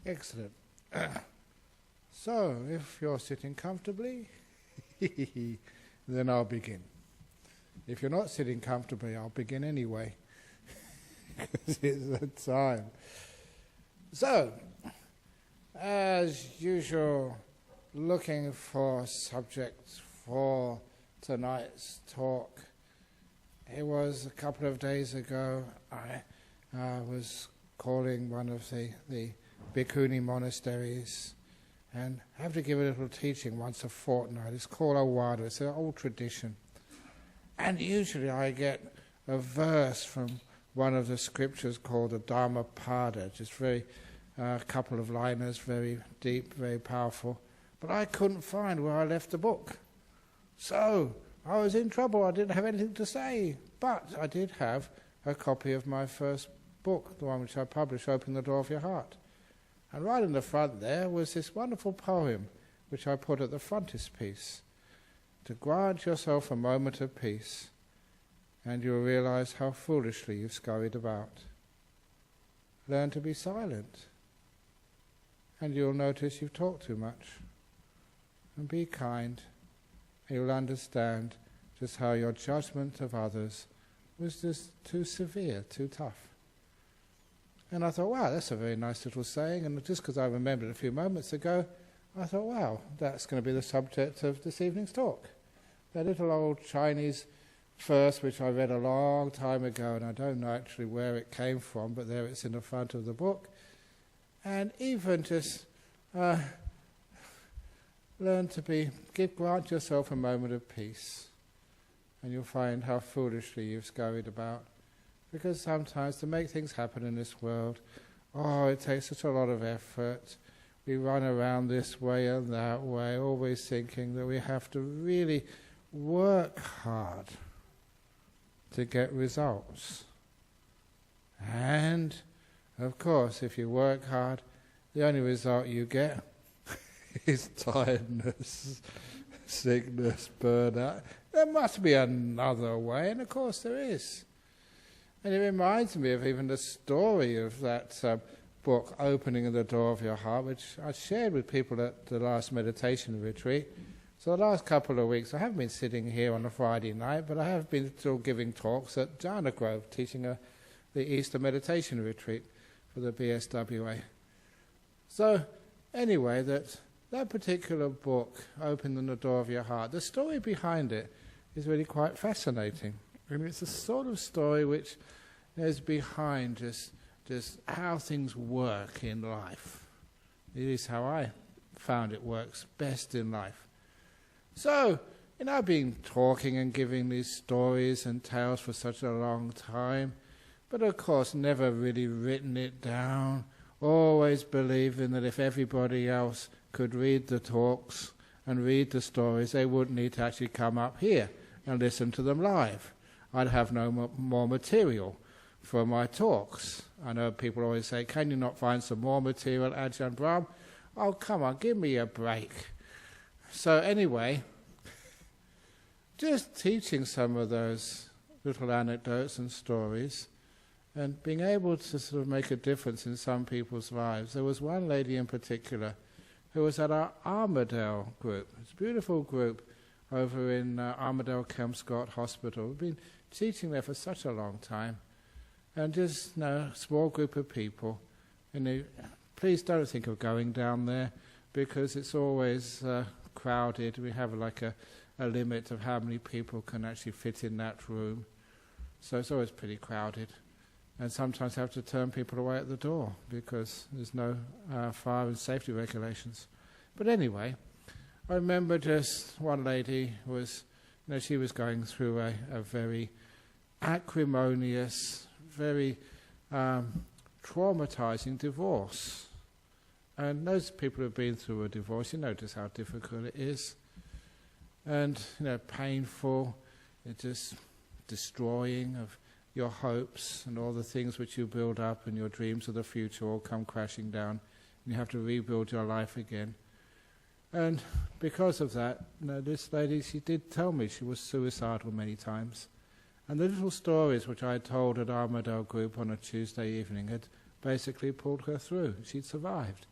Excellent. So, if you're sitting comfortably, then I'll begin. If you're not sitting comfortably, I'll begin anyway, because it's the time. So, as usual, looking for subjects for tonight's talk. It was a couple of days ago, I was calling one of the Bhikkhuni monasteries and have to give a little teaching once a fortnight. It's called Awada, it's an old tradition. And usually I get a verse from one of the scriptures called the Dhammapada, just very, a couple of liners, very deep, very powerful. But I couldn't find where I left the book. So I was in trouble, I didn't have anything to say. But I did have a copy of my first book, the one which I published, Open the Door of Your Heart. And right in the front there was this wonderful poem, which I put at the frontispiece. To grant yourself a moment of peace, and you'll realize how foolishly you've scurried about. Learn to be silent, and you'll notice you've talked too much. And be kind, and you'll understand just how your judgment of others was just too severe, too tough. And I thought, wow, that's a very nice little saying, and just because I remembered it a few moments ago, I thought, wow, that's going to be the subject of this evening's talk. That little old Chinese verse which I read a long time ago, and I don't know actually where it came from, but there it's in the front of the book. And even just learn to grant yourself a moment of peace, and you'll find how foolishly you've scurried about. Because sometimes to make things happen in this world, it takes such a lot of effort. We run around this way and that way, always thinking that we have to really work hard to get results. And, of course, if you work hard, the only result you get is tiredness, sickness, burnout. There must be another way, and of course there is. And it reminds me of even the story of that book, Opening the Door of Your Heart, which I shared with people at the last meditation retreat. So the last couple of weeks, I haven't been sitting here on a Friday night, but I have been still giving talks at Jhana Grove, teaching the Easter meditation retreat for the BSWA. So anyway, that particular book, Opening the Door of Your Heart, the story behind it is really quite fascinating. And it's a sort of story which is behind just how things work in life. It is how I found it works best in life. So, I've been talking and giving these stories and tales for such a long time, but of course never really written it down, always believing that if everybody else could read the talks and read the stories, they wouldn't need to actually come up here and listen to them live. I'd have no more material for my talks. I know people always say, can you not find some more material, Ajahn Brahm? Oh, come on, give me a break. So anyway, just teaching some of those little anecdotes and stories and being able to sort of make a difference in some people's lives. There was one lady in particular who was at our Armadale group. It's a beautiful group over in Armadale Kelmscott Hospital. We've been teaching there for such a long time, and just a small group of people. Please don't think of going down there, because it's always crowded. We have like a limit of how many people can actually fit in that room, so it's always pretty crowded, and sometimes have to turn people away at the door because there's no fire and safety regulations. But anyway, I remember just one lady was, she was going through a very acrimonious, very traumatizing divorce. And those people who've been through a divorce, you notice how difficult it is. And, painful, it's just destroying of your hopes and all the things which you build up and your dreams of the future all come crashing down. And you have to rebuild your life again. And because of that, this lady, she did tell me she was suicidal many times. And the little stories which I told at Armadale Group on a Tuesday evening had basically pulled her through. She'd survived.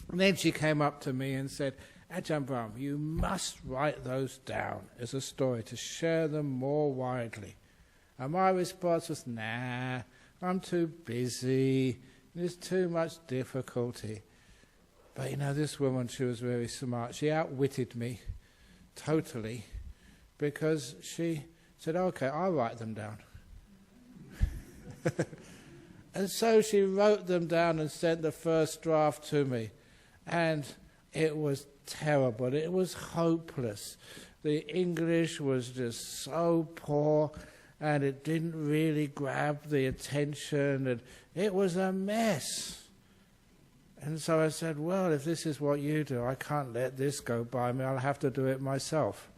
And then she came up to me and said, Ajahn Brahm, you must write those down as a story to share them more widely. And my response was, nah, I'm too busy. There's too much difficulty. But this woman, she was very smart. She outwitted me totally because she said, okay, I'll write them down. And so she wrote them down and sent the first draft to me. And it was terrible. It was hopeless. The English was just so poor, and it didn't really grab the attention, and it was a mess. And so I said, well, if this is what you do, I can't let this go by me. I'll have to do it myself.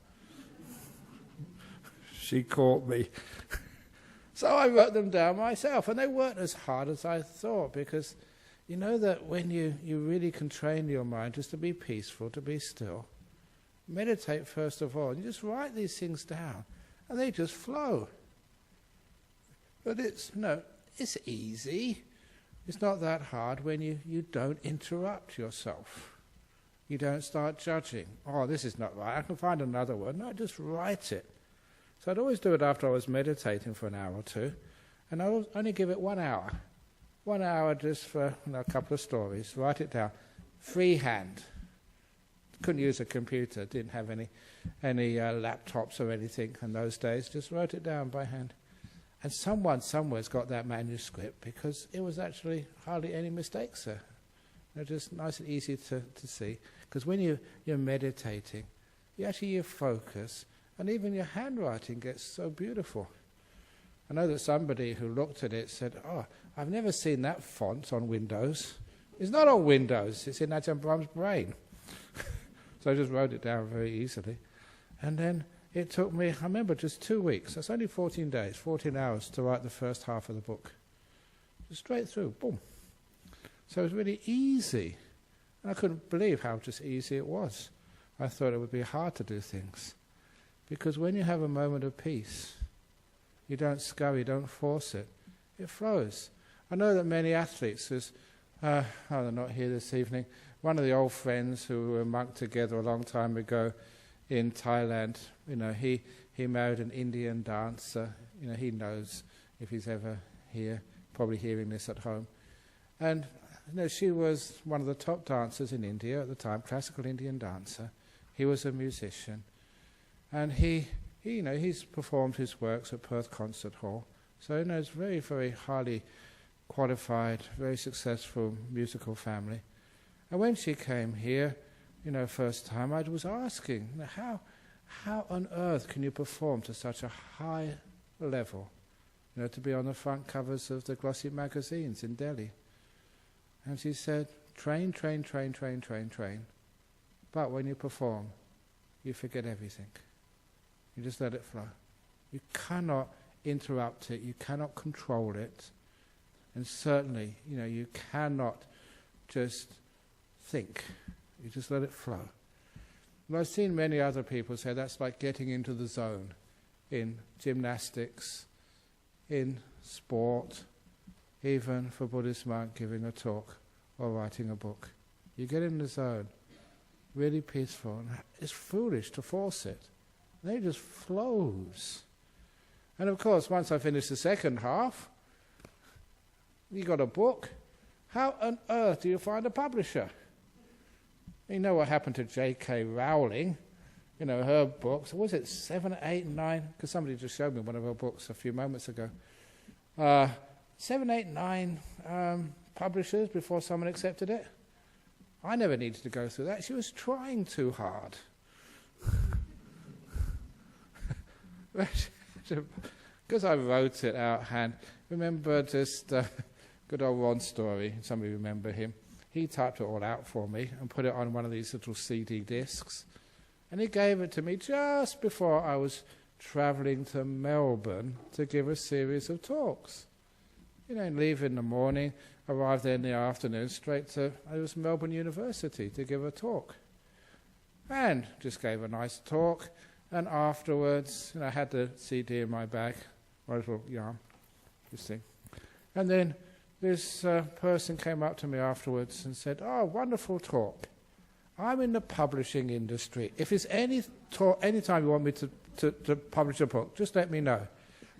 She caught me. So I wrote them down myself, and they weren't as hard as I thought, because you know that when you really can train your mind just to be peaceful, to be still, meditate first of all, and you just write these things down, and they just flow. But it's easy. It's not that hard when you don't interrupt yourself. You don't start judging. Oh, this is not right. I can find another word. No, just write it. So I'd always do it after I was meditating for an hour or two, and I would only give it 1 hour. 1 hour just for a couple of stories. Write it down. Freehand. Couldn't use a computer. Didn't have any laptops or anything in those days. Just wrote it down by hand. And someone somewhere's got that manuscript, because it was actually hardly any mistakes there. They're just nice and easy to see. Because when you're meditating, you focus, and even your handwriting gets so beautiful. I know that somebody who looked at it said, oh, I've never seen that font on Windows. It's not on Windows, it's in Ajahn Brahm's brain. So I just wrote it down very easily. And then it took me, I remember, just 2 weeks. That's only 14 days, 14 hours to write the first half of the book. Just straight through, boom. So it was really easy. And I couldn't believe how just easy it was. I thought it would be hard to do things. Because when you have a moment of peace, you don't scurry, don't force it. It flows. I know that many athletes, they're not here this evening, one of the old friends who were monked together a long time ago in Thailand, he married an Indian dancer. He knows if he's ever here, probably hearing this at home. And she was one of the top dancers in India at the time, classical Indian dancer. He was a musician. And he's performed his works at Perth Concert Hall. So, it's very, very highly qualified, very successful musical family. And when she came here, first time, I was asking, how on earth can you perform to such a high level? To be on the front covers of the glossy magazines in Delhi. And she said, train. But when you perform, you forget everything. You just let it flow. You cannot interrupt it. You cannot control it. And certainly, you cannot just think. You just let it flow. And I've seen many other people say that's like getting into the zone in gymnastics, in sport, even for Buddhist monk giving a talk or writing a book. You get in the zone, really peaceful. And it's foolish to force it. And it just flows. And of course, once I finish the second half, you got a book. How on earth do you find a publisher? You know what happened to J.K. Rowling? Her books. Was it 7, 8, 9? Because somebody just showed me one of her books a few moments ago. 7, 8, 9 publishers before someone accepted it. I never needed to go through that. She was trying too hard. Because I wrote it out hand. Remember just good old Ron Story, somebody remember him. He typed it all out for me and put it on one of these little CD discs. And he gave it to me just before I was travelling to Melbourne to give a series of talks. Leave in the morning, arrive there in the afternoon, straight to Melbourne University to give a talk. And just gave a nice talk. And afterwards, I had the CD in my bag, my little yarn, this thing. And then this person came up to me afterwards and said, "Oh, wonderful talk. I'm in the publishing industry. If there's any time you want me to publish a book, just let me know."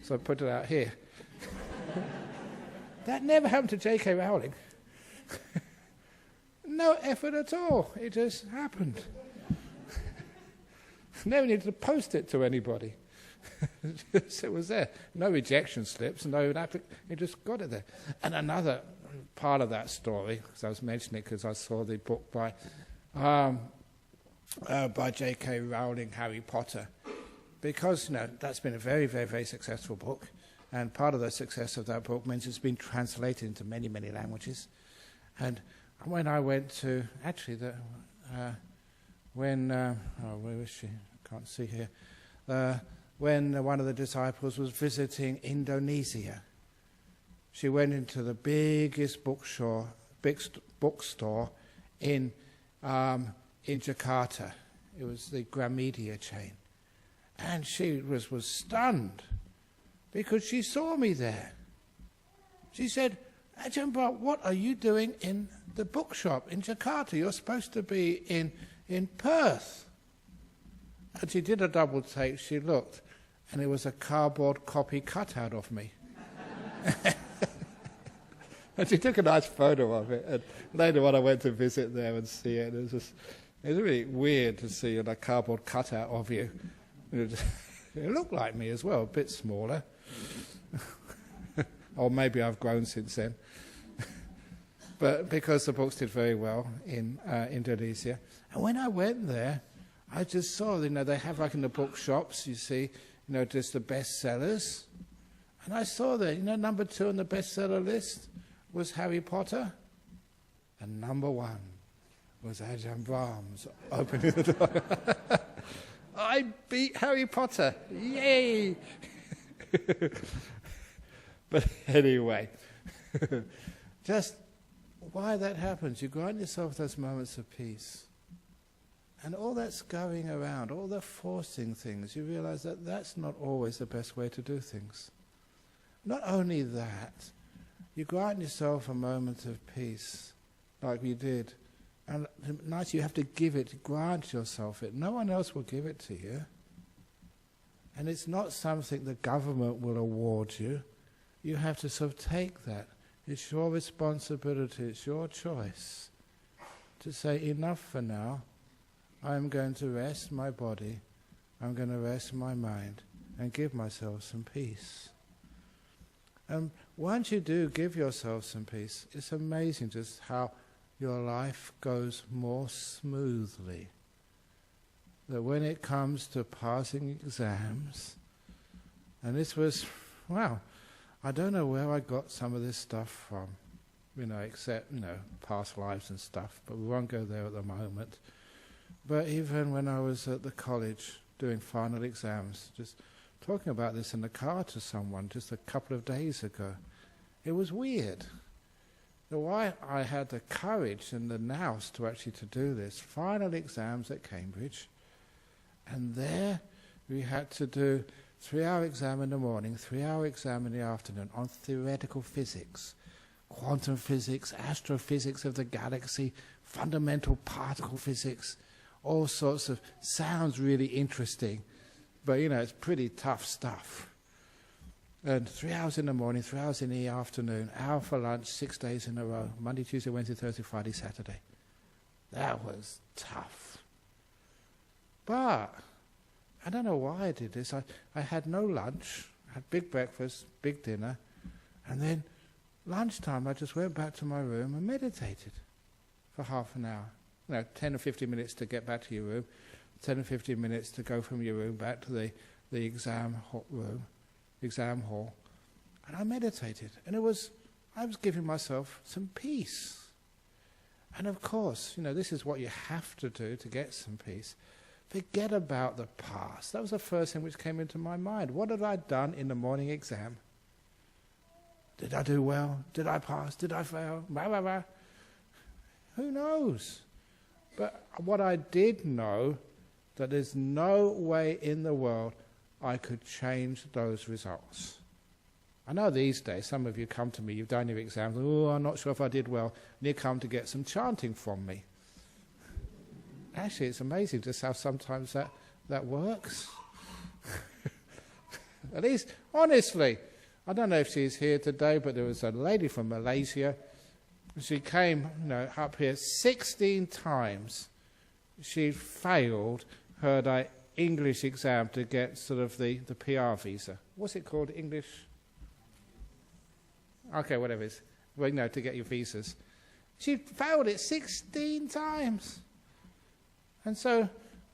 So I put it out here. That never happened to J.K. Rowling. No effort at all. It just happened. Never needed to post it to anybody. It was there. No rejection slips, it just got it there. And another part of that story, because I was mentioning it because I saw the book by J.K. Rowling, Harry Potter, because that's been a very, very, very successful book, and part of the success of that book means it's been translated into many, many languages. And when I went to, where is she? I can't see here. When one of the disciples was visiting Indonesia, she went into the biggest bookstore in Jakarta. It was the Gramedia chain. And she was stunned because she saw me there. She said, "Ajahn Brahm, what are you doing in the bookshop in Jakarta? You're supposed to be in Perth." And she did a double take. She looked, and it was a cardboard copy cutout of me. And she took a nice photo of it. And later on I went to visit there and see it. It was really weird to see a cardboard cutout of you. It looked like me as well, a bit smaller. Or maybe I've grown since then. But because the books did very well in Indonesia. And when I went there, I just saw, they have in the bookshops, you see, just the bestsellers. And I saw that, number 2 on the bestseller list was Harry Potter. And number 1 was Ajahn Brahm's Opening the Door. I beat Harry Potter. Yay! But anyway, just why that happens, you grant yourself those moments of peace. And all that's going around, all the forcing things, you realize that that's not always the best way to do things. Not only that, you grant yourself a moment of peace, like we did. And nice, you have to give it, grant yourself it. No one else will give it to you. And it's not something the government will award you. You have to sort of take that. It's your responsibility, it's your choice to say, enough for now. I'm going to rest my body, I'm going to rest my mind, and give myself some peace. And once you do give yourself some peace, it's amazing just how your life goes more smoothly. That when it comes to passing exams, and this was, wow, I don't know where I got some of this stuff from, except, past lives and stuff, but we won't go there at the moment. But even when I was at the college doing final exams, just talking about this in the car to someone just a couple of days ago, it was weird. Why I had the courage and the nous to actually to do this. Final exams at Cambridge, and there we had to do 3-hour exam in the morning, 3-hour exam in the afternoon on theoretical physics, quantum physics, astrophysics of the galaxy, fundamental particle physics, all sorts of, sounds really interesting, but it's pretty tough stuff. And 3 hours in the morning, 3 hours in the afternoon, hour for lunch, 6 days in a row, Monday, Tuesday, Wednesday, Thursday, Friday, Saturday. That was tough. But I don't know why I did this. I had no lunch, I had big breakfast, big dinner, and then lunchtime I just went back to my room and meditated for half an hour. 10 or 15 minutes to get back to your room, 10 or 15 minutes to go from your room back to the exam hall, and I meditated, and I was giving myself some peace. And of course, this is what you have to do to get some peace. Forget about the past. That was the first thing which came into my mind. What had I done in the morning exam? Did I do well? Did I pass? Did I fail? Blah, blah, blah. Who knows? But what I did know, that there's no way in the world I could change those results. I know these days some of you come to me, you've done your exams, oh, I'm not sure if I did well, and you come to get some chanting from me. Actually, it's amazing just how sometimes that works. At least, honestly, I don't know if she's here today, but there was a lady from Malaysia. She came, up here 16 times. She failed her English exam to get sort of the PR visa. What's it called? English? Okay, whatever it is. Well, to get your visas. She failed it 16 times. And so,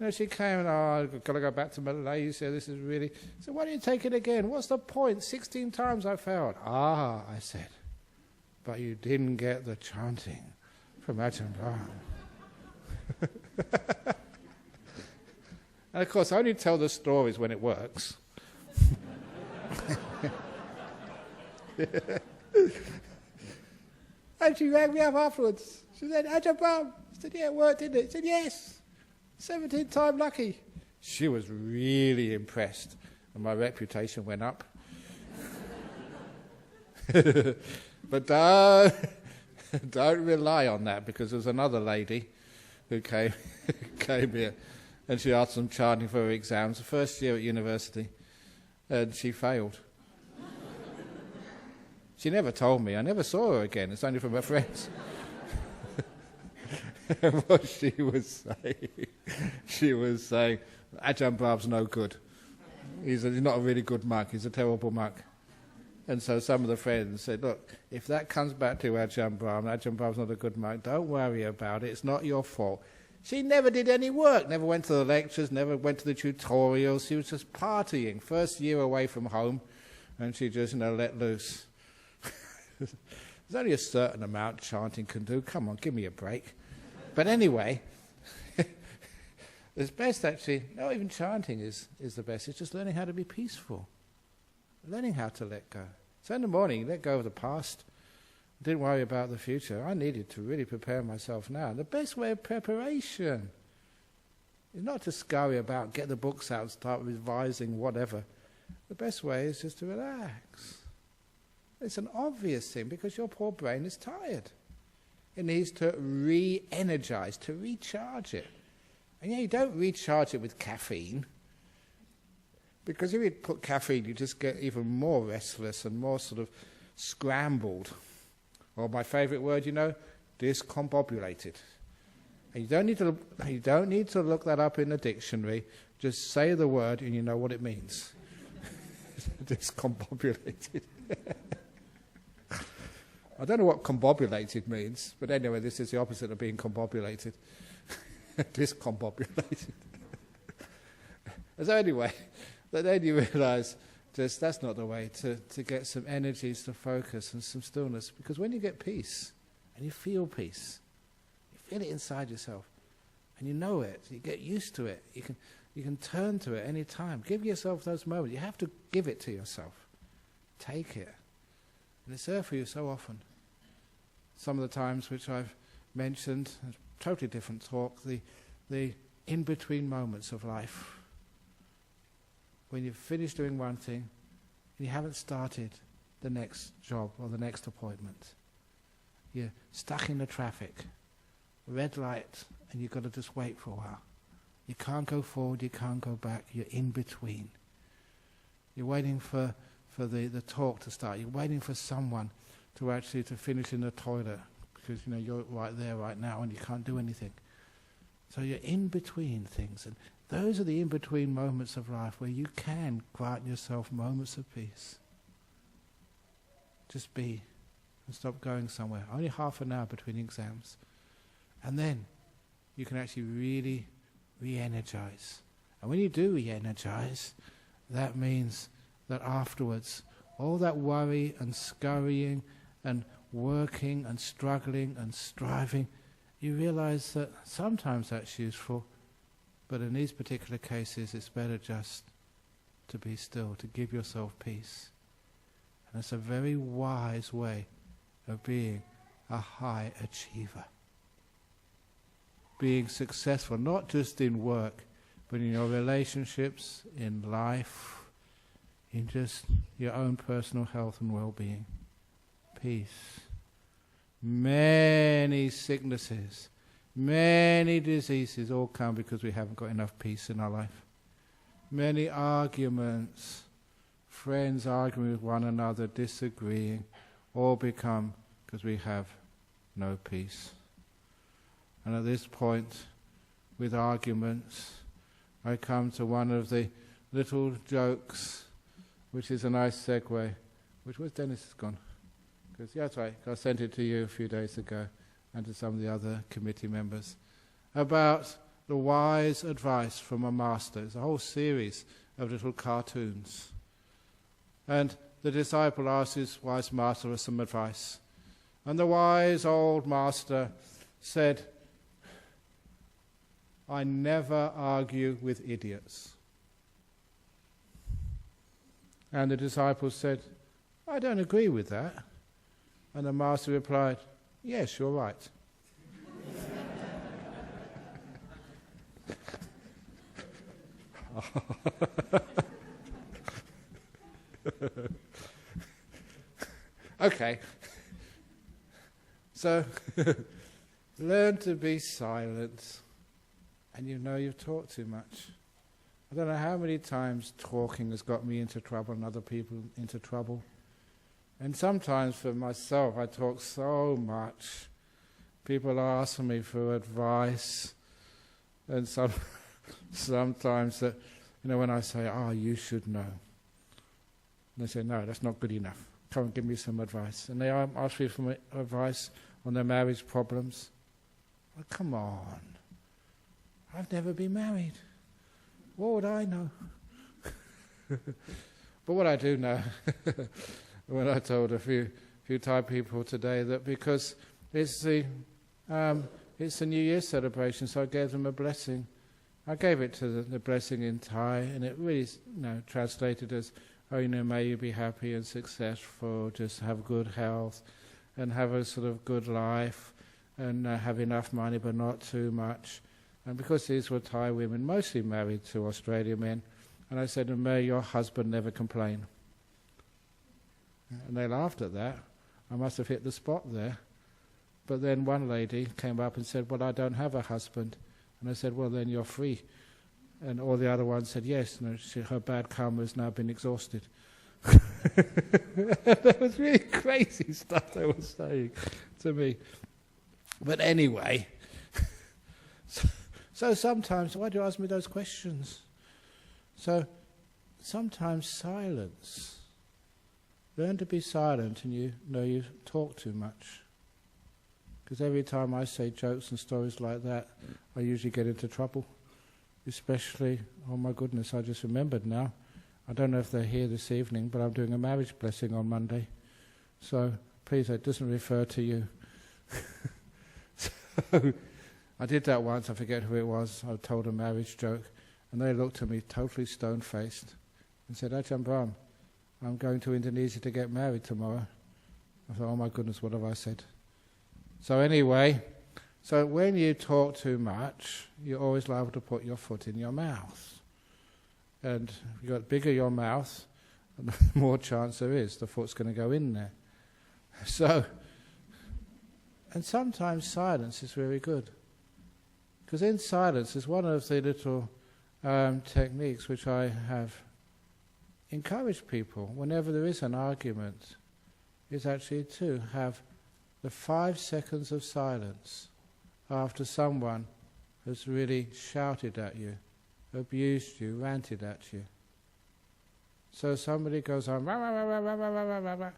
she came and, I've got to go back to Malaysia, this is really... So why don't you take it again? What's the point? 16 times I failed. I said, but you didn't get the chanting from Ajahn Brahm. And of course, I only tell the stories when it works. And she rang me up afterwards. She said, Ajahn Brahm. I said, yeah, it worked, didn't it? She said, yes. 17th time lucky. She was really impressed, and my reputation went up. But don't rely on that, because there was another lady who came here, and she asked some chanting for her exams, the first year at university, and she failed. She never told me. I never saw her again. It's only from her friends. What she was saying, Ajahn Brahm's no good. He's not a really good monk. He's a terrible monk. And so some of the friends said, look, if that comes back to Ajahn Brahm's not a good monk, don't worry about it. It's not your fault. She never did any work, never went to the lectures, never went to the tutorials. She was just partying, first year away from home, and she just let loose. There's only a certain amount chanting can do. Come on, give me a break. But anyway, it's best actually, not even chanting is the best, it's just learning how to be peaceful. Learning how to let go. So in the morning, let go of the past. Didn't worry about the future. I needed to really prepare myself now. The best way of preparation is not to scurry about, get the books out, start revising, whatever. The best way is just to relax. It's an obvious thing because your poor brain is tired. It needs to re-energize, to recharge it. And you don't recharge it with caffeine, because if you put caffeine, you just get even more restless and more sort of scrambled. Or my favourite word, discombobulated. And you don't need to look that up in the dictionary. Just say the word and you know what it means. Discombobulated. I don't know what combobulated means, but anyway, this is the opposite of being combobulated. Discombobulated. So anyway, but then you realise just that's not the way to get some energies to focus and some stillness. Because when you get peace, and you feel peace, you feel it inside yourself, and you know it, you get used to it, you can turn to it any time. Give yourself those moments. You have to give it to yourself. Take it. And it's there for you so often. Some of the times which I've mentioned, a totally different talk, the in-between moments of life. When you've finished doing one thing and you haven't started the next job or the next appointment. You're stuck in the traffic, red light, and you've got to just wait for a while. You can't go forward, you can't go back, you're in between. You're waiting for the talk to start. You're waiting for someone to finish in the toilet because you're right there right now and you can't do anything. So you're in between things, and those are the in-between moments of life where you can grant yourself moments of peace. Just be and stop going somewhere. Only half an hour between exams. And then you can actually really re-energize. And when you do re-energize, that means that afterwards, all that worry and scurrying and working and struggling and striving, you realize that sometimes that's useful, but in these particular cases it's better just to be still, to give yourself peace. And it's a very wise way of being a high achiever. Being successful, not just in work, but in your relationships, in life, in just your own personal health and well-being. Peace. Many sicknesses, many diseases all come because we haven't got enough peace in our life. Many arguments, friends arguing with one another, disagreeing, all become because we have no peace. And at this point, with arguments, I come to one of the little jokes, which is a nice segue. Where's Dennis has gone? Because yeah, that's right. I sent it to you a few days ago, and to some of the other committee members, about the wise advice from a master. It's a whole series of little cartoons. And the disciple asks his wise master for some advice. And the wise old master said, "I never argue with idiots." And the disciple said, "I don't agree with that." And the master replied, "Yes, you're right." Okay. So, learn to be silent, and you know you've talked too much. I don't know how many times talking has got me into trouble and other people into trouble. And sometimes for myself, I talk so much. People ask me for advice, and sometimes that, when I say, "Oh, you should know," they say, "No, that's not good enough. Come and give me some advice." And they ask me for advice on their marriage problems. Well, come on. I've never been married. What would I know? But what I do know, when I told a few Thai people today that because it's the New Year celebration, so I gave them a blessing. I gave it to the blessing in Thai, and it really, translated as, may you be happy and successful, just have good health, and have a sort of good life, and have enough money but not too much. And because these were Thai women, mostly married to Australian men, and I said, "And may your husband never complain." And they laughed at that. I must have hit the spot there. But then one lady came up and said, "Well, I don't have a husband." And I said, "Well, then you're free." And all the other ones said, "Yes." Her bad karma has now been exhausted. That was really crazy stuff they were saying to me. But anyway, so sometimes, why do you ask me those questions? So sometimes silence. Learn to be silent, and you know you talk too much. Because every time I say jokes and stories like that, I usually get into trouble. Especially, oh my goodness, I just remembered now. I don't know if they're here this evening, but I'm doing a marriage blessing on Monday. So please, it doesn't refer to you. So I did that once, I forget who it was. I told a marriage joke, and they looked at me totally stone-faced and said, "Ajahn Brahm, I'm going to Indonesia to get married tomorrow." I thought, oh my goodness, what have I said? So anyway, so when you talk too much, you're always liable to put your foot in your mouth. And if you've got bigger your mouth, the more chance there is the foot's going to go in there. So, and sometimes silence is very good. Because in silence is one of the little techniques which I have encourage people, whenever there is an argument, is actually to have the 5 seconds of silence after someone has really shouted at you, abused you, ranted at you. So somebody goes on, rah, rah, rah, rah, rah, rah, rah, rah, rah.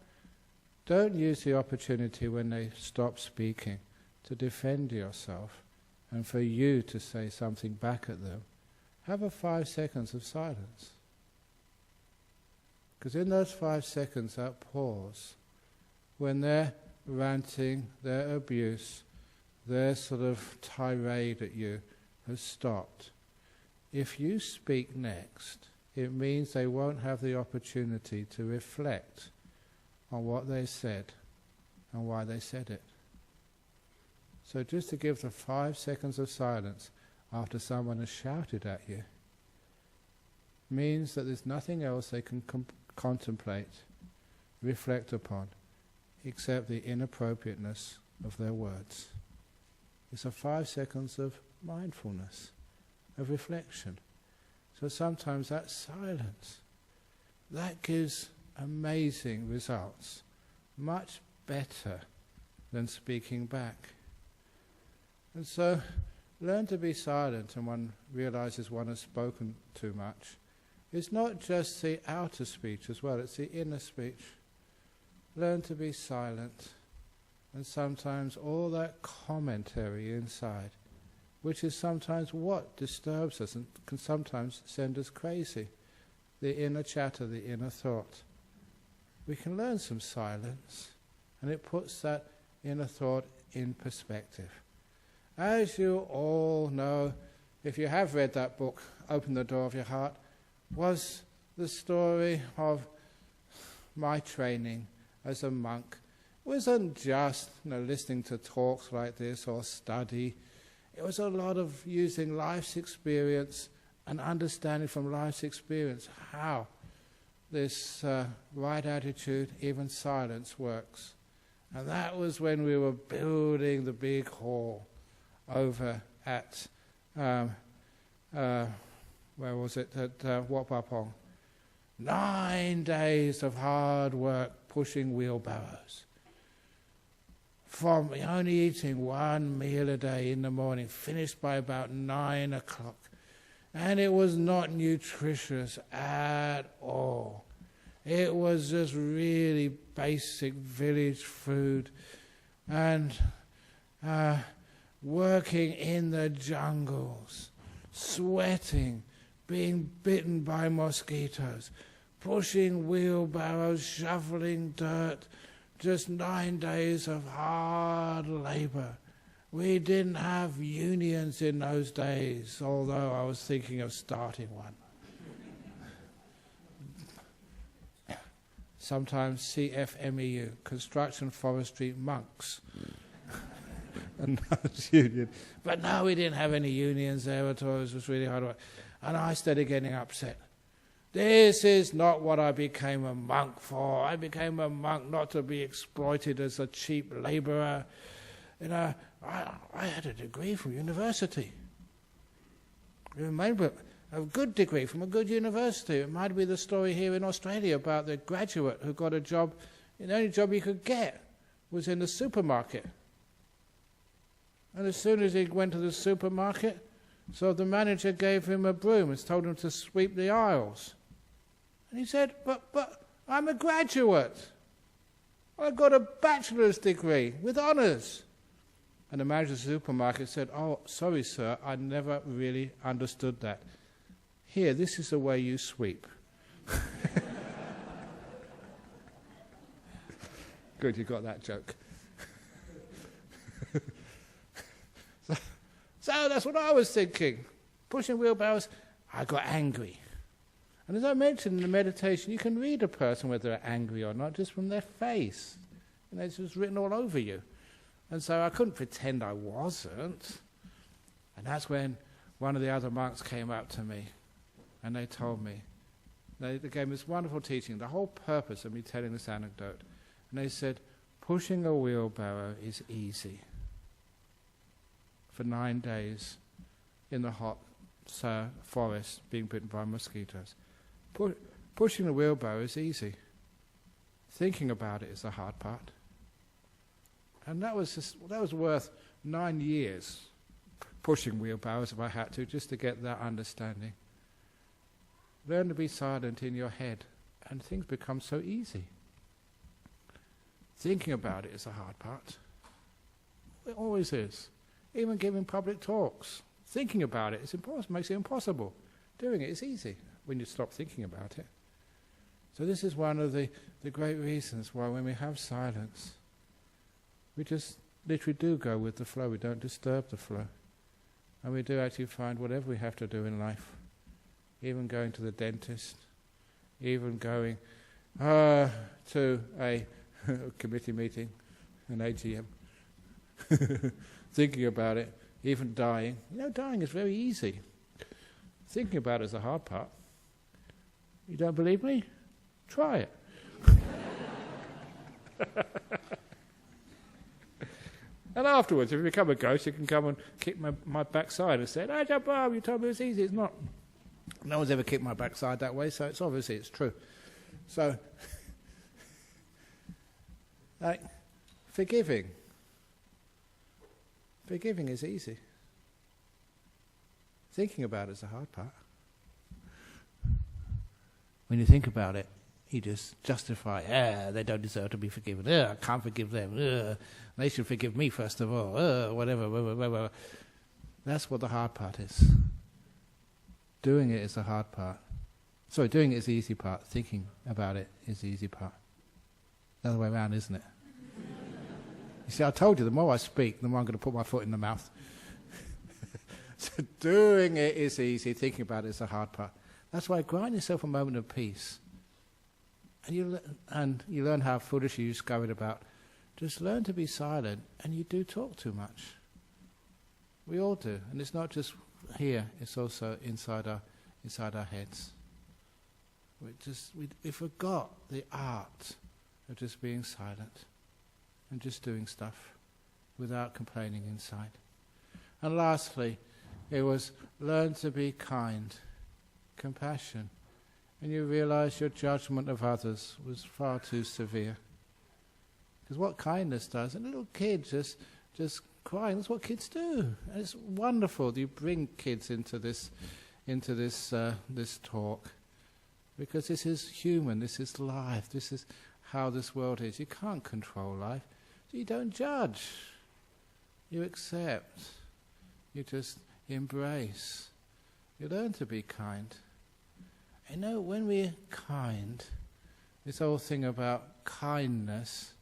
Don't use the opportunity when they stop speaking to defend yourself and for you to say something back at them. Have a 5 seconds of silence. Because in those 5 seconds, that pause, when they're ranting, their abuse, their sort of tirade at you has stopped. If you speak next, it means they won't have the opportunity to reflect on what they said and why they said it. So just to give the 5 seconds of silence after someone has shouted at you, means that there's nothing else they can contemplate, reflect upon, except the inappropriateness of their words. It's a 5 seconds of mindfulness, of reflection. So sometimes that silence, that gives amazing results, much better than speaking back. And so learn to be silent, and one realizes one has spoken too much. It's not just the outer speech as well, it's the inner speech. Learn to be silent, and sometimes all that commentary inside, which is sometimes what disturbs us and can sometimes send us crazy, the inner chatter, the inner thought. We can learn some silence, and it puts that inner thought in perspective. As you all know, if you have read that book, Open the Door of Your Heart, was the story of my training as a monk. It wasn't just listening to talks like this or study. It was a lot of using life's experience and understanding from life's experience how this right attitude, even silence, works. And that was when we were building the big hall over at, where was it, at Wat Pah Pong. 9 days of hard work pushing wheelbarrows. From only eating one meal a day in the morning, finished by about 9 o'clock. And it was not nutritious at all. It was just really basic village food. And working in the jungles, sweating, being bitten by mosquitoes, pushing wheelbarrows, shoveling dirt, just 9 days of hard labor. We didn't have unions in those days, although I was thinking of starting one. Sometimes CFMEU, Construction Forestry Monks. And union. But no, we didn't have any unions there at all. It was really hard work. And I started getting upset. This is not what I became a monk for. I became a monk not to be exploited as a cheap labourer. I had a degree from university. Remember, a good degree from a good university. It might be the story here in Australia about the graduate who got a job, the only job he could get was in the supermarket. And as soon as he went to the supermarket, so the manager gave him a broom and told him to sweep the aisles. And he said, but I'm a graduate. I got a bachelor's degree with honours. And the manager of the supermarket said, oh, sorry, sir, I never really understood that. Here, this is the way you sweep. Good, you got that joke. So that's what I was thinking. Pushing wheelbarrows, I got angry. And as I mentioned in the meditation, you can read a person whether they're angry or not just from their face. It's just written all over you. And so I couldn't pretend I wasn't. And that's when one of the other monks came up to me and they told me, they gave me this wonderful teaching, the whole purpose of me telling this anecdote. And they said, pushing a wheelbarrow is easy. For 9 days in the hot forest being bitten by mosquitoes. Pushing the wheelbarrow is easy. Thinking about it is the hard part. And that was worth 9 years pushing wheelbarrows if I had to, just to get that understanding. Learn to be silent in your head and things become so easy. Thinking about it is the hard part. It always is. Even giving public talks, thinking about it makes it impossible. Doing it is easy when you stop thinking about it. So this is one of the great reasons why when we have silence, we just literally do go with the flow. We don't disturb the flow. And we do actually find whatever we have to do in life, even going to the dentist, even going to a committee meeting, an AGM, thinking about it, even dying. Dying is very easy. Thinking about it is the hard part. You don't believe me? Try it. And afterwards, if you become a ghost, you can come and kick my backside and say, "Ajahn Brahm, you told me it was easy." It's not. No one's ever kicked my backside that way, so it's obviously it's true. So, like, forgiving is easy. Thinking about it is the hard part. When you think about it, you just justify, they don't deserve to be forgiven. I can't forgive them. They should forgive me first of all. Whatever. That's what the hard part is. Doing it is the hard part. Sorry, doing it is the easy part. Thinking about it is the easy part. The other way around, isn't it? You see, I told you, the more I speak, the more I'm going to put my foot in the mouth. So doing it is easy. Thinking about it is the hard part. That's why grant yourself a moment of peace. And you learn how foolish you used to go about. Just learn to be silent, and you do talk too much. We all do, and it's not just here; it's also inside our heads. We forgot the art of just being silent and just doing stuff without complaining inside. And lastly, it was learn to be kind, compassion. And you realize your judgment of others was far too severe. Because what kindness does, a little kid just crying, that's what kids do. And it's wonderful that you bring kids into this talk. Because this is human, this is life, this is how this world is. You can't control life. So you don't judge. You accept. You just embrace. You learn to be kind. You know, when we're kind, this whole thing about kindness,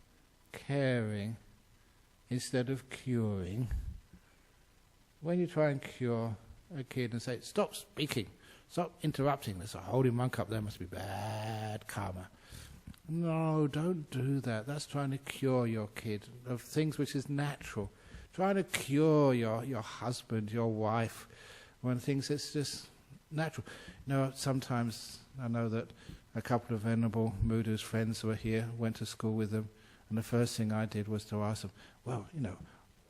caring, instead of curing, when you try and cure a kid and say, "Stop speaking, stop interrupting, there's a holy monk up there, must be bad karma." No, don't do that. That's trying to cure your kid of things which is natural. Trying to cure your husband, your wife, when things it's just natural. You know, sometimes I know that a couple of Venerable Mudus friends who were here, went to school with them, and the first thing I did was to ask them, well, you know,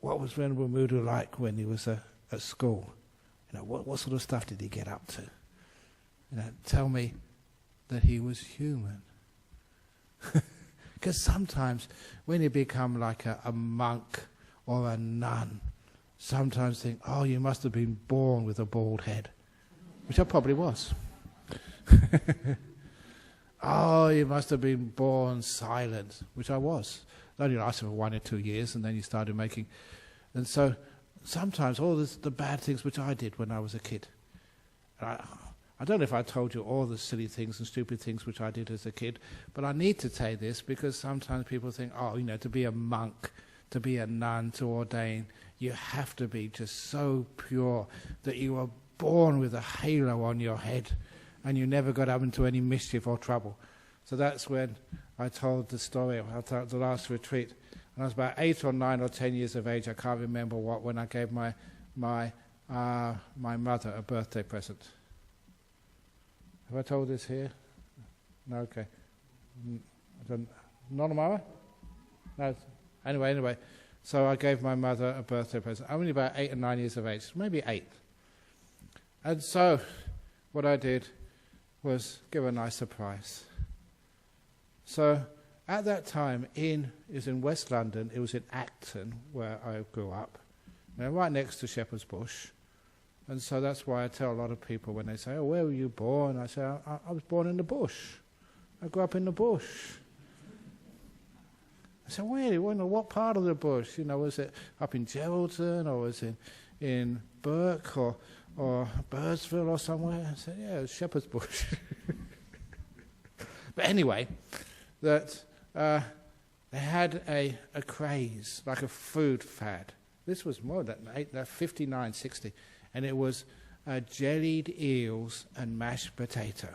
what was Venerable Mudu like when he was at school? You know, what sort of stuff did he get up to? You know, tell me that he was human. Because sometimes when you become like a monk or a nun, sometimes think, oh, you must have been born with a bald head. Which I probably was. Oh, you must have been born silent, which I was. It only lasted for 1 or 2 years, and then you started making... And so, sometimes all the bad things which I did when I was a kid. I don't know if I told you all the silly things and stupid things which I did as a kid, but I need to say this because sometimes people think, oh, you know, to be a monk, to be a nun, to ordain, you have to be just so pure that you are born with a halo on your head and you never got up into any mischief or trouble. So that's when I told the story at the last retreat. And I was about 8 or 9 or 10 years of age, I can't remember what, when I gave my mother a birthday present. Have I told this here? No, okay. Not a mama? No. Anyway. So I gave my mother a birthday present. I'm only about 8 or 9 years of age, maybe 8. And so what I did was give her a nice surprise. So at that time, it was in West London, it was in Acton, where I grew up, right next to Shepherd's Bush. And so that's why I tell a lot of people when they say, oh, where were you born? I say, I was born in the bush. I grew up in the bush. I said, really? What part of the bush? You know, was it up in Geraldton, or was it in Burke, or Birdsville or somewhere? I said, yeah, it was Shepherd's Bush. But anyway, that they had a craze, like a food fad. This was more than 59, 60. And it was jellied eels and mashed potato.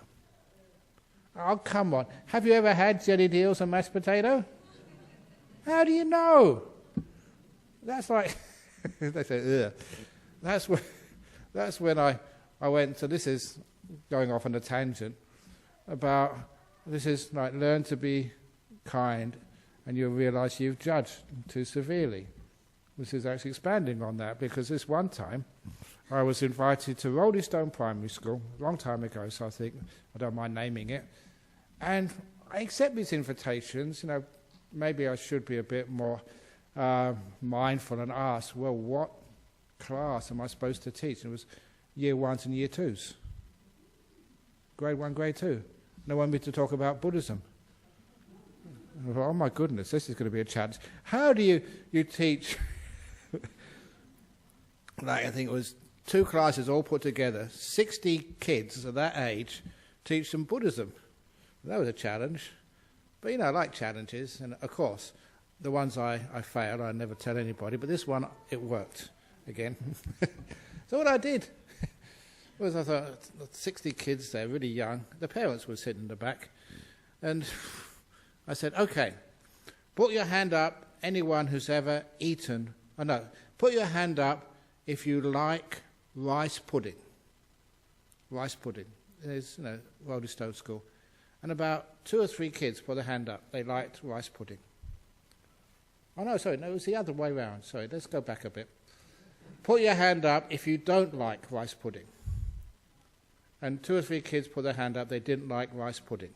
Oh, come on. Have you ever had jellied eels and mashed potato? How do you know? That's like, they say, ugh. That's when I went, so this is going off on a tangent. about, this is like, learn to be kind and you'll realise you've judged too severely. This is actually expanding on that, because this one time I was invited to Rolling Stone Primary School, a long time ago, so I think I don't mind naming it. And I accept these invitations, maybe I should be a bit more mindful and ask, well, what class am I supposed to teach? And it was year 1s and year 2s. Grade 1, grade 2. And they wanted me to talk about Buddhism. And I thought, oh my goodness, this is going to be a challenge. How do you teach, like I think it was 2 classes all put together, 60 kids of that age, teach them Buddhism? That was a challenge. But I like challenges, and of course, the ones I failed, I never tell anybody, but this one, it worked again. So what I did was, I thought, 60 kids there, really young, the parents were sitting in the back, and I said, okay, put your hand up, anyone who's ever eaten, put your hand up if you like rice pudding. Rice pudding. There's, Rolling Stone School. And about 2 or 3 kids put their hand up. They liked rice pudding. Oh, no, sorry, no, it was the other way round. Sorry, let's go back a bit. Put your hand up if you don't like rice pudding. And 2 or 3 kids put their hand up, they didn't like rice pudding.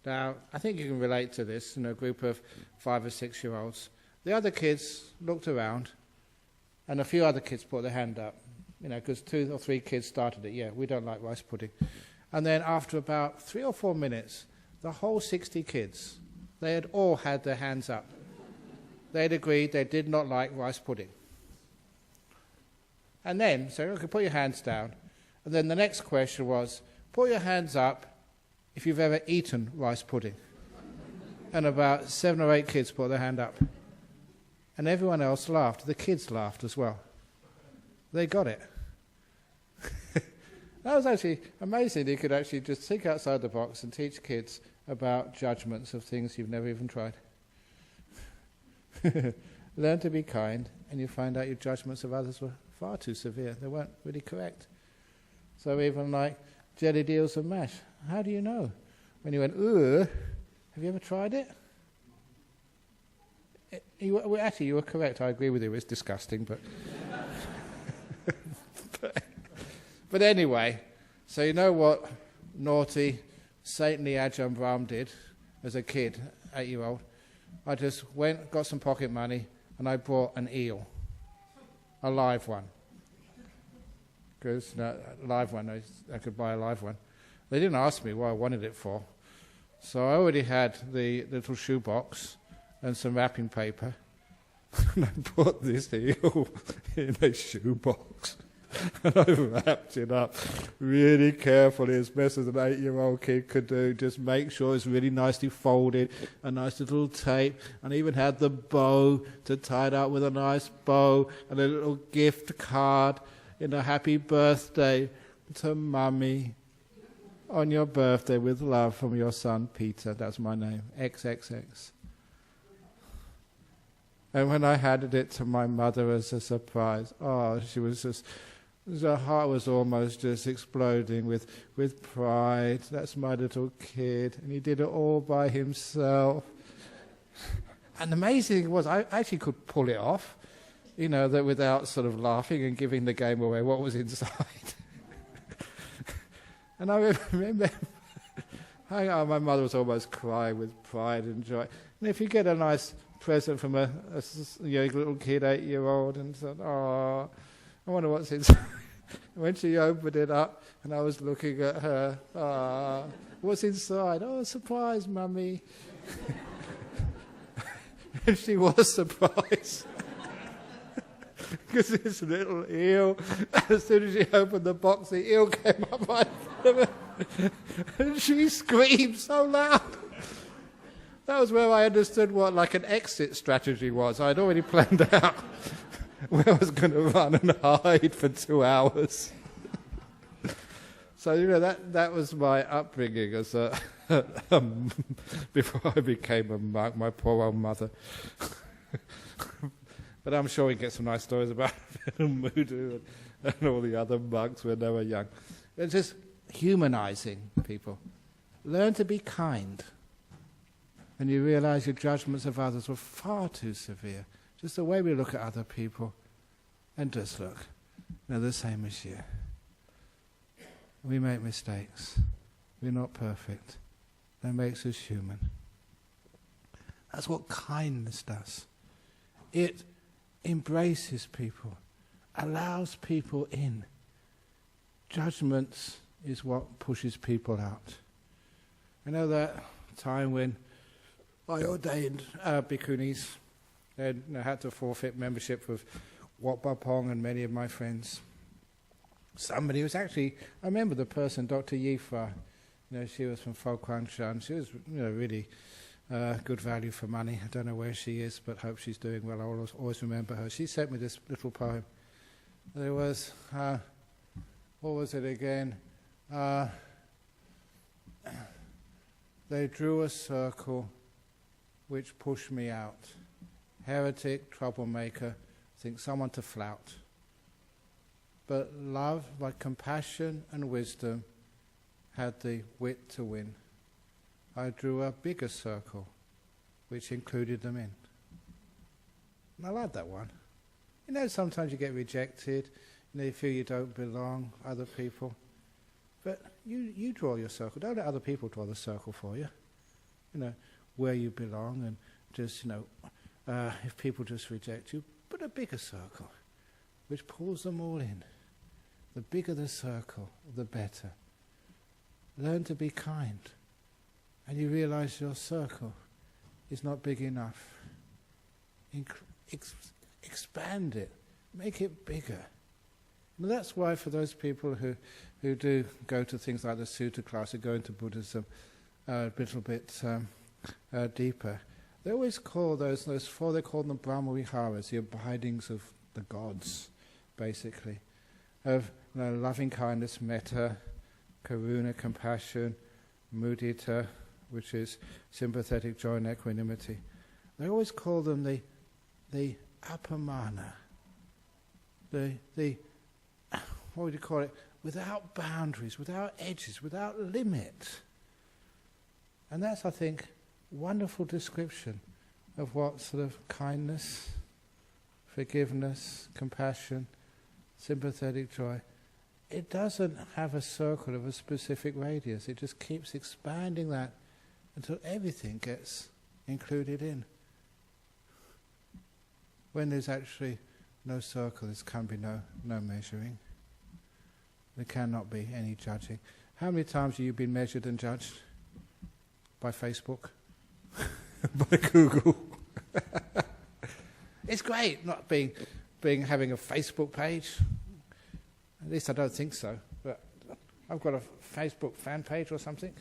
Now, I think you can relate to this, a group of 5 or 6-year-olds. The other kids looked around, and a few other kids put their hand up, because 2 or 3 kids started it. Yeah, we don't like rice pudding. And then after about 3 or 4 minutes, the whole 60 kids, they had all had their hands up. They had agreed they did not like rice pudding. And then, so okay, put your hands down. And then the next question was, put your hands up if you've ever eaten rice pudding. And about 7 or 8 kids put their hand up. And everyone else laughed. The kids laughed as well. They got it. That was actually amazing. You could actually just think outside the box and teach kids about judgments of things you've never even tried. Learn to be kind, and you find out your judgments of others were far too severe. They weren't really correct. So even like jellied eels and mash, how do you know? When you went, ugh, have you ever tried it? Actually, you were correct. I agree with you. It's disgusting, but... But anyway, so you know what naughty, saintly Ajahn Brahm did as a kid, 8-year-old? I just went, got some pocket money, and I bought an eel, a live one. Because a live one, I could buy a live one. They didn't ask me what I wanted it for. So I already had the little shoebox and some wrapping paper, and I put this eel in a shoebox. And I wrapped it up really carefully, as best as an 8-year-old kid could do. Just make sure it's really nicely folded, a nice little tape, and I even had the bow to tie it up with a nice bow, and a little gift card in a happy birthday to Mummy. On your birthday with love from your son Peter. That's my name, XXX. And when I handed it to my mother as a surprise, she was just... her heart was almost just exploding with pride. That's my little kid. And he did it all by himself. And the amazing thing was, I actually could pull it off, that without sort of laughing and giving the game away what was inside. And I remember, my mother was almost crying with pride and joy. And if you get a nice present from a little kid, 8-year-old, and said, oh, I wonder what's inside. When she opened it up, and I was looking at her, what's inside? Oh, surprise, Mummy. And she was surprised. Because this little eel, as soon as she opened the box, the eel came up right in front of her. And she screamed so loud. That was where I understood what like an exit strategy was. I'd already planned out where I was going to run and hide for 2 hours. So, that was my upbringing as before I became a monk, my poor old mother. But I'm sure we get some nice stories about Mudu and all the other monks when they were young. It's just humanizing people. Learn to be kind. And you realize your judgments of others were far too severe. Just the way we look at other people. And just look, they're the same as you. We make mistakes. We're not perfect. That makes us human. That's what kindness does. It embraces people, allows people in. Judgments is what pushes people out. I know that time when I ordained bhikkhunis, and I had to forfeit membership with Wat Ba Pong and many of my friends. Somebody was actually, I remember the person, Dr. Yifa, she was from Fo Kuan Shan. She was really good value for money. I don't know where she is, but hope she's doing well. I always remember her. She sent me this little poem. There was, what was it again? They drew a circle which pushed me out. Heretic, troublemaker, think someone to flout. But love, like compassion and wisdom, had the wit to win. I drew a bigger circle, which included them in. And I like that one. Sometimes you get rejected, you feel you don't belong, other people. But you draw your circle. Don't let other people draw the circle for you. Where you belong, and just, if people just reject you, put a bigger circle, which pulls them all in. The bigger the circle, the better. Learn to be kind. And you realize your circle is not big enough. Expand it. Make it bigger. And that's why for those people who do go to things like the Sutta class, who go into Buddhism a little bit deeper, they always call those four, they call them Brahma Viharas, the abidings of the gods, basically. Of loving kindness, metta, karuna, compassion, mudita, which is sympathetic joy and equanimity. They always call them the apamana, the what would you call it? Without boundaries, without edges, without limit. And that's, I think, wonderful description of what sort of kindness, forgiveness, compassion, sympathetic joy. It doesn't have a circle of a specific radius. It just keeps expanding that until everything gets included in. When there's actually no circle, there can be no measuring. There cannot be any judging. How many times have you been measured and judged? By Facebook? By Google? It's great not having a Facebook page. At least I don't think so. But I've got a Facebook fan page or something.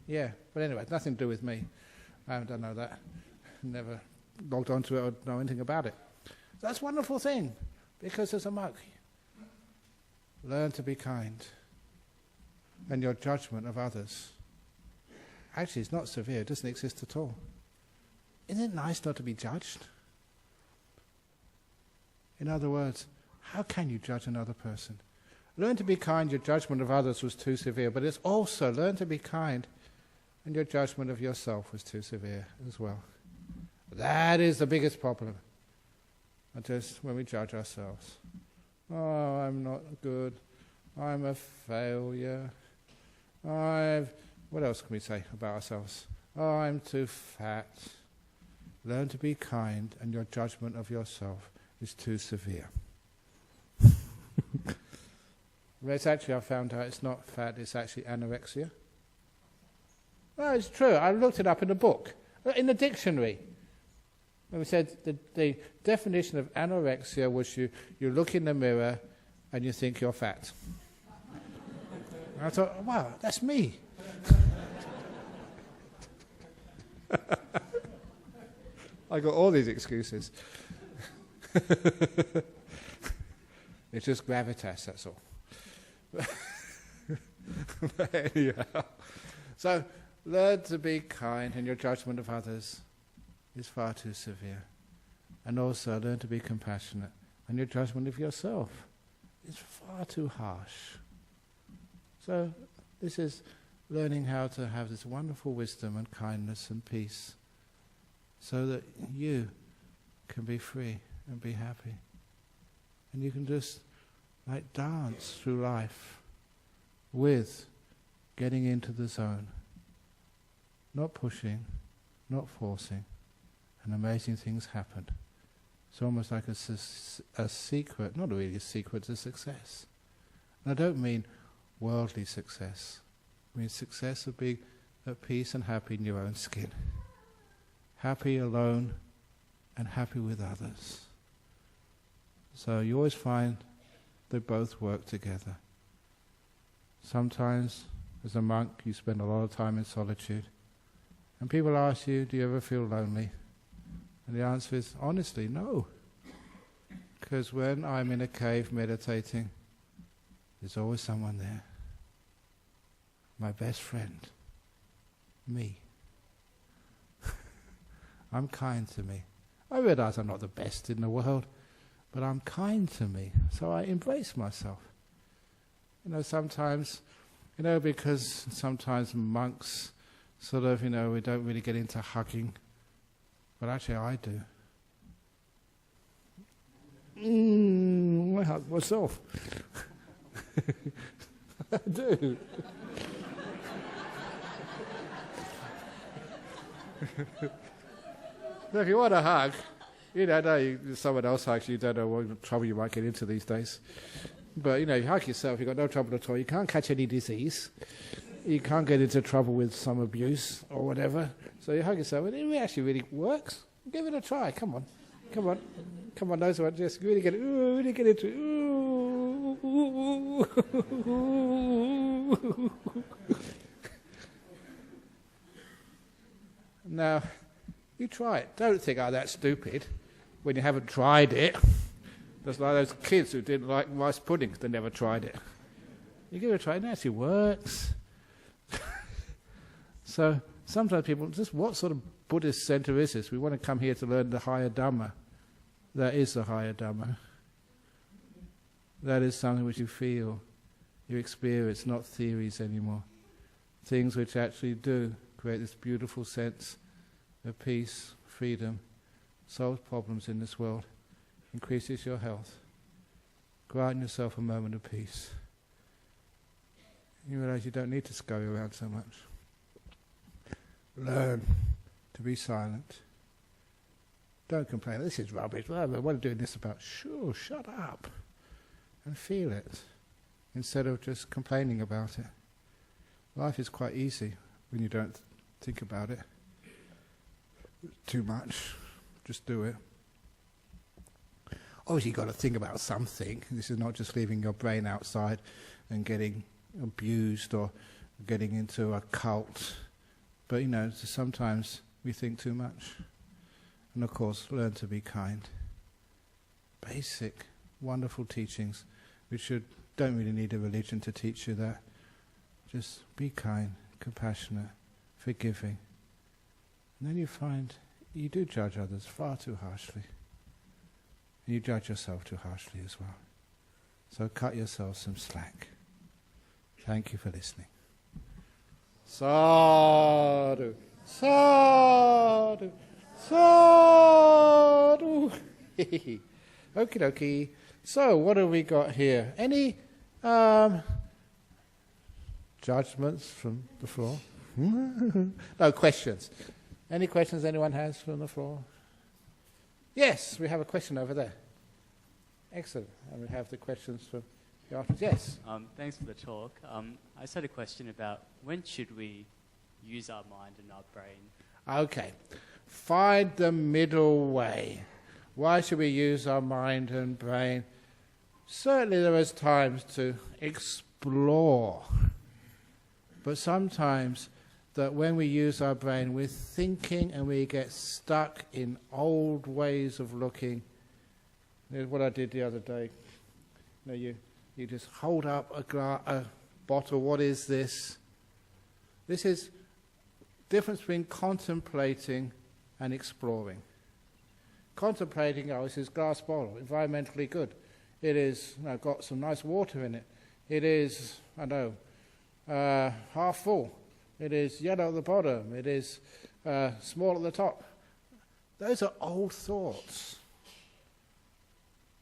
Yeah, but anyway, nothing to do with me. I don't know that. Never logged onto it or know anything about it. That's a wonderful thing, because as a monk, learn to be kind. And your judgment of others, actually it's not severe, it doesn't exist at all. Isn't it nice not to be judged? In other words, how can you judge another person? Learn to be kind, your judgment of others was too severe, but it's also learn to be kind and your judgment of yourself was too severe as well. That is the biggest problem. Just when we judge ourselves. Oh, I'm not good. I'm a failure. What else can we say about ourselves? Oh, I'm too fat. Learn to be kind and your judgment of yourself is too severe. Whereas actually I found out it's not fat, it's actually anorexia. Well, it's true. I looked it up in a book, in the dictionary. And we said the definition of anorexia was you look in the mirror and you think you're fat. And I thought, wow, that's me. I got all these excuses. It's just gravitas, that's all. But anyhow, so learn to be kind, and your judgment of others is far too severe. And also learn to be compassionate, and your judgment of yourself is far too harsh. So this is learning how to have this wonderful wisdom and kindness and peace so that you can be free and be happy. And you can just like dance through life with getting into the zone, not pushing, not forcing, and amazing things happen. It's almost like a secret, not really a secret, it's a success. And I don't mean worldly success. I mean success of being at peace and happy in your own skin. Happy alone and happy with others. So you always find they both work together. Sometimes, as a monk, you spend a lot of time in solitude. And people ask you, do you ever feel lonely? And the answer is, honestly, no. Because when I'm in a cave meditating, there's always someone there. My best friend. Me. I'm kind to me. I realize I'm not the best in the world, but I'm kind to me. So I embrace myself. Sometimes, because sometimes monks sort of, we don't really get into hugging. But actually I do. I hug myself. I do. Now, if you want a hug, someone else hugs you, don't know what trouble you might get into these days. But, you hug yourself, you've got no trouble at all. You can't catch any disease. You can't get into trouble with some abuse or whatever. So you hug yourself, and it actually really works. Give it a try. Come on. Those ones, just really get into it. Now, you try it. Don't think, that's stupid, when you haven't tried it. Just like those kids who didn't like rice pudding because they never tried it. You give it a try, and it actually works. So sometimes people, just what sort of Buddhist centre is this? We want to come here to learn the higher Dhamma. That is the higher Dhamma. That is something which you feel, you experience, not theories anymore. Things which actually do create this beautiful sense of peace, freedom, solves problems in this world, increases your health. Grant yourself a moment of peace. You realise you don't need to scurry around so much. Learn to be silent. Don't complain, this is rubbish, what am I doing this about? Sure, shut up and feel it instead of just complaining about it. Life is quite easy when you don't think about it too much. Just do it. Obviously you've got to think about something. This is not just leaving your brain outside and getting abused or getting into a cult. But sometimes we think too much. And of course, learn to be kind. Basic, wonderful teachings which don't really need a religion to teach you that. Just be kind, compassionate, forgiving. And then you find you do judge others far too harshly. And you judge yourself too harshly as well. So cut yourself some slack. Thank you for listening. Sadhu, sadhu, sadhu. Okie dokie. So, what have we got here? Any judgments from the floor? No, questions. Any questions anyone has from the floor? Yes, we have a question over there. Excellent. And we have the questions from the audience. Yes. Thanks for the talk. I just had a question about when should we use our mind and our brain? Okay. Find the middle way. Why should we use our mind and brain? Certainly there is times to explore. But sometimes that when we use our brain, we're thinking and we get stuck in old ways of looking. Here's what I did the other day. You just hold up a bottle. What is this? This is difference between contemplating and exploring. Contemplating, this is glass bottle, environmentally good. It is got some nice water in it. It is, half full. It is yellow at the bottom. It is small at the top. Those are old thoughts.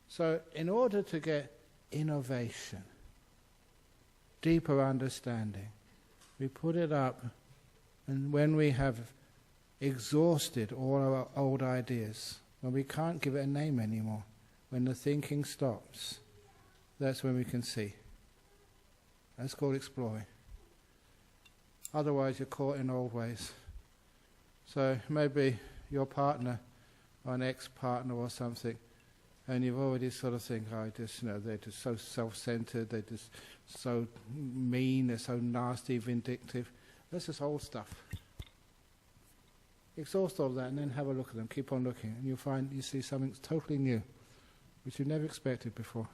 So in order to get innovation, deeper understanding, we put it up, and when we have exhausted all our old ideas, when we can't give it a name anymore, when the thinking stops, that's when we can see. That's called exploring. Otherwise you're caught in old ways. So maybe your partner or an ex-partner or something, and you've already sort of think, oh, they're just so self-centered, they're just so mean, they're so nasty, vindictive. That's just old stuff. Exhaust all that and then have a look at them, keep on looking, and you'll find you see something totally new, which you never expected before.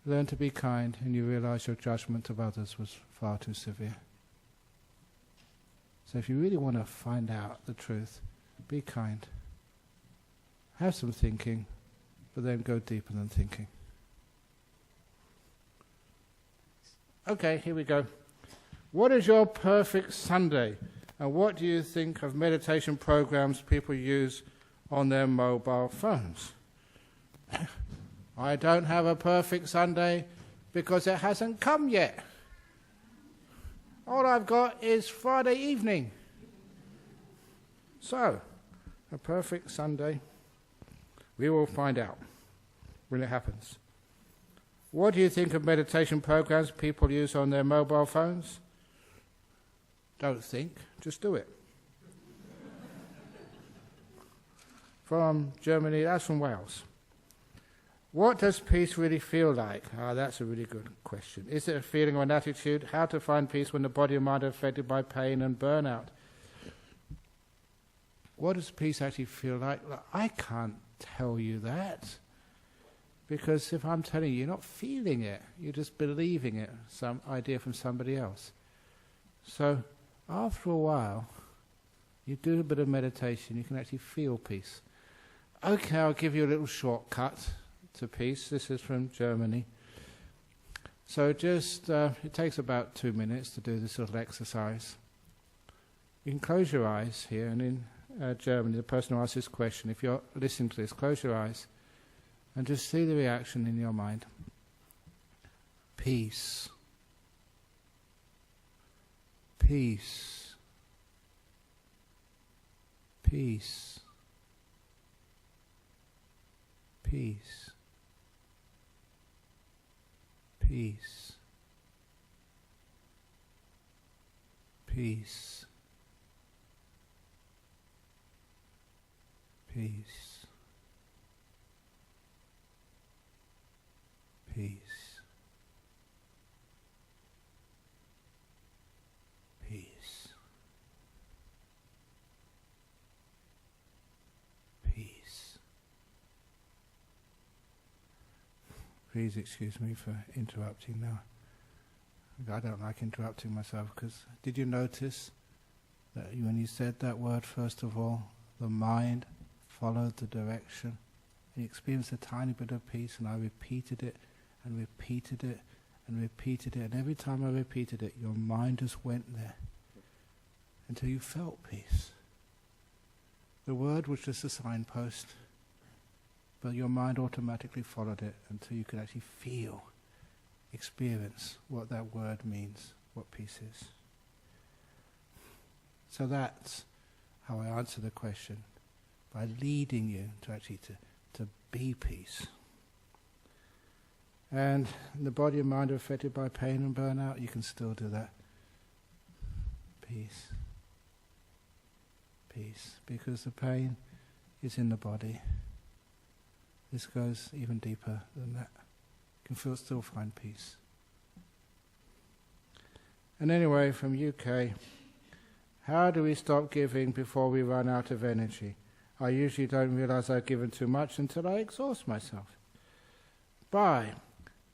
Learn to be kind, and you realize your judgment of others was far too severe. So if you really want to find out the truth, be kind. Have some thinking, but then go deeper than thinking. Okay, here we go. What is your perfect Sunday? And what do you think of meditation programs people use on their mobile phones? I don't have a perfect Sunday because it hasn't come yet. All I've got is Friday evening. So, a perfect Sunday, we will find out when it happens. What do you think of meditation programs people use on their mobile phones? Don't think, just do it. From Germany, that's from Wales. What does peace really feel like? That's a really good question. Is it a feeling or an attitude? How to find peace when the body and mind are affected by pain and burnout? What does peace actually feel like? I can't tell you that. Because if I'm telling you, you're not feeling it. You're just believing it, some idea from somebody else. So after a while, you do a bit of meditation, you can actually feel peace. Okay, I'll give you a little shortcut to peace. This is from Germany. So just, it takes about 2 minutes to do this little exercise. You can close your eyes here, and in Germany, the person who asks this question, if you're listening to this, close your eyes and just see the reaction in your mind. Peace. Peace. Peace. Peace. Peace. Peace. Peace. Peace. Peace. Peace. Please excuse me for interrupting now. I don't like interrupting myself, because did you notice that when you said that word, first of all, the mind followed the direction? You experienced a tiny bit of peace, and I repeated it and repeated it and repeated it, and every time I repeated it, your mind just went there until you felt peace. The word was just a signpost, but your mind automatically followed it until you could actually feel, experience what that word means, what peace is. So that's how I answer the question, by leading you to actually to be peace. And the body and mind are affected by pain and burnout, you can still do that. Peace. Peace. Because the pain is in the body. This goes even deeper than that. You can still find peace. And anyway, from UK, how do we stop giving before we run out of energy? I usually don't realize I've given too much until I exhaust myself. By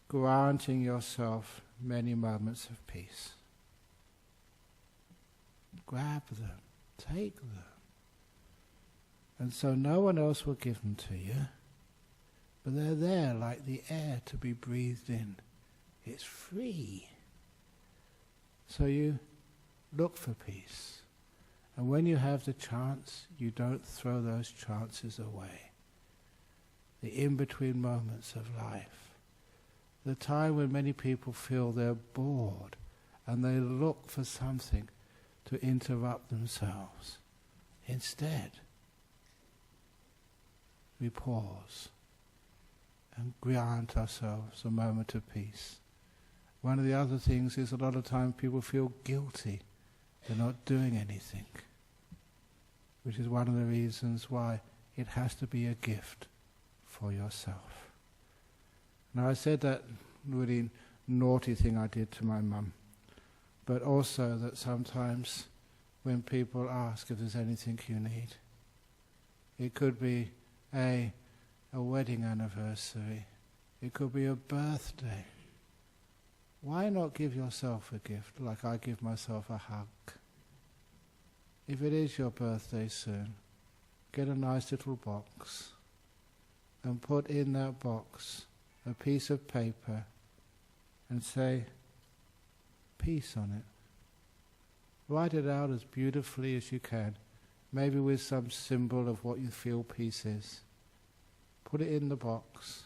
granting yourself many moments of peace. Grab them, take them. And so no one else will give them to you, but they're there like the air to be breathed in It's free. So you look for peace. And when you have the chance, you don't throw those chances away. The in-between moments of life. The time when many people feel they're bored and they look for something to interrupt themselves. Instead, we pause and grant ourselves a moment of peace. One of the other things is a lot of times people feel guilty. They're not doing anything. Which is one of the reasons why it has to be a gift for yourself. Now I said that really naughty thing I did to my mum. But also that sometimes when people ask if there's anything you need, it could be a wedding anniversary. It could be a birthday. Why not give yourself a gift like I give myself a hug? If it is your birthday soon, get a nice little box and put in that box a piece of paper and say, peace on it. Write it out as beautifully as you can, maybe with some symbol of what you feel peace is. Put it in the box,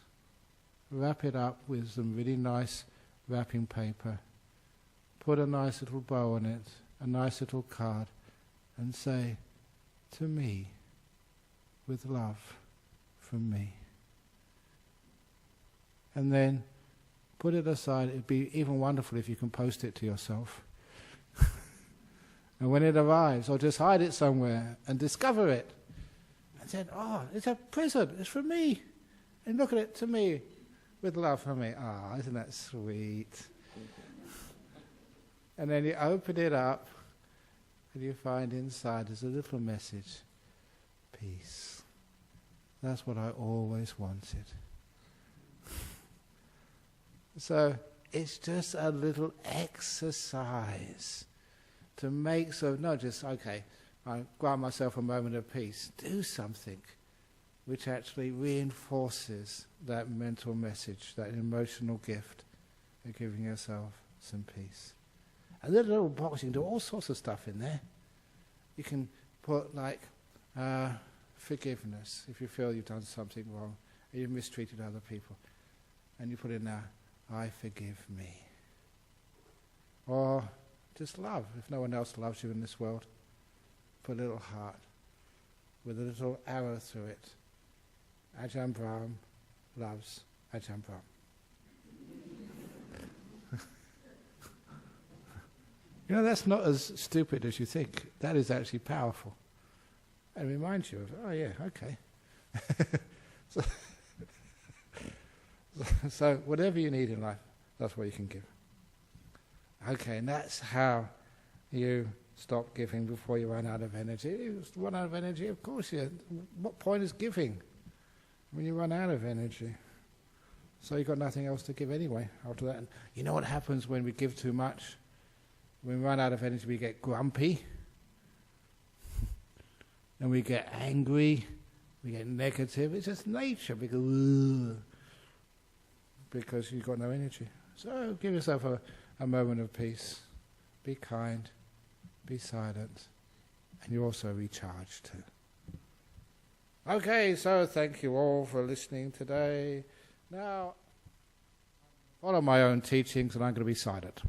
wrap it up with some really nice wrapping paper, put a nice little bow on it, a nice little card, and say, to me, with love from me. And then put it aside. It'd be even wonderful if you can post it to yourself. And when it arrives, or just hide it somewhere and discover it. And say, oh, it's a present, it's for me. And look at it, to me, with love from me. Ah, isn't that sweet? And then you open it up, and you find inside there's a little message. Peace. That's what I always wanted. So it's just a little exercise to make so not just, okay, I grant myself a moment of peace. Do something which actually reinforces that mental message, that emotional gift of giving yourself some peace. And the little box, you can do all sorts of stuff in there. You can put like forgiveness if you feel you've done something wrong, or you've mistreated other people. And you put in there, I forgive me. Or just love. If no one else loves you in this world, put a little heart with a little arrow through it. Ajahn Brahm loves Ajahn Brahm. You know, that's not as stupid as you think. That is actually powerful. And reminds you of, oh yeah, okay. So whatever you need in life, that's what you can give. Okay, and that's how you stop giving before you run out of energy. You run out of energy, of course you. What point is giving when you run out of energy? So you've got nothing else to give anyway after that. And you know what happens when we give too much? When we run out of energy, we get grumpy. And we get angry. We get negative. It's just nature because you've got no energy. So give yourself a moment of peace. Be kind. Be silent. And you also recharge too. Okay, so thank you all for listening today. Now, follow my own teachings and I'm going to be silent.